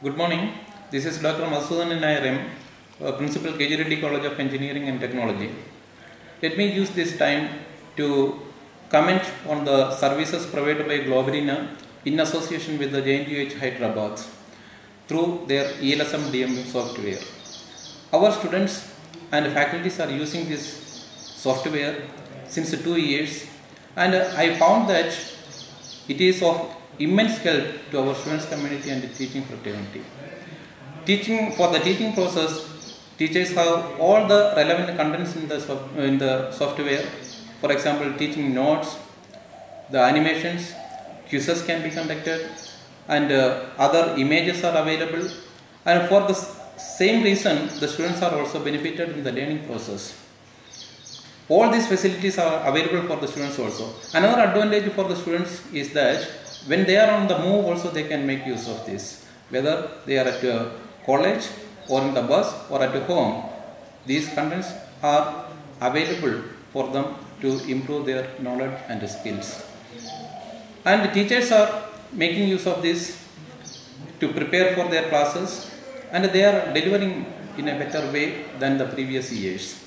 Good morning. This is Dr. Madhusudanan Nayaram, Principal KG Reddy College of Engineering and Technology. Let me use this time to comment on the services provided by Globarina in association with the JNUH Hyderabad through their ELSM DM software. Our students and faculties are using this software since 2 years, and I found that it is of immense help to our students community and the teaching fraternity. For the teaching process, teachers have all the relevant contents in the software. For example, teaching notes, the animations, quizzes can be conducted, and other images are available. And for the same reason, the students are also benefited in the learning process. All these facilities are available for the students also. Another advantage for the students is that when they are on the move also they can make use of this. Whether they are at college or in the bus or at home, these contents are available for them to improve their knowledge and skills. And the teachers are making use of this to prepare for their classes, and they are delivering in a better way than the previous years.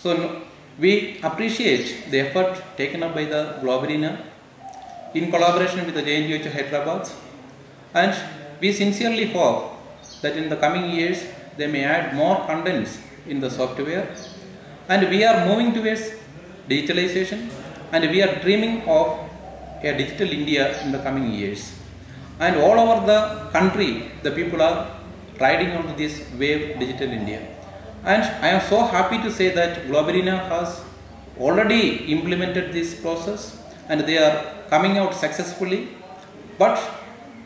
So we appreciate the effort taken up by the Globarina in collaboration with the JNUH Hyderabad, and we sincerely hope that in the coming years they may add more contents in the software, and we are moving towards digitalization, and we are dreaming of a digital India in the coming years. And all over the country the people are riding on this wave Digital India. And I am so happy to say that Globarina has already implemented this process and they are coming out successfully, but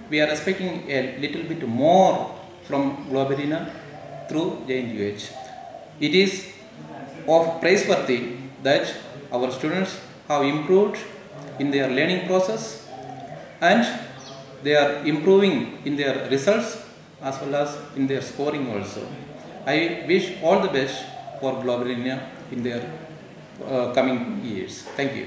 we are expecting a little bit more from Globarina through JNUH. It is of praiseworthy that our students have improved in their learning process and they are improving in their results as well as in their scoring also. I wish all the best for Globarina in their coming years. Thank you.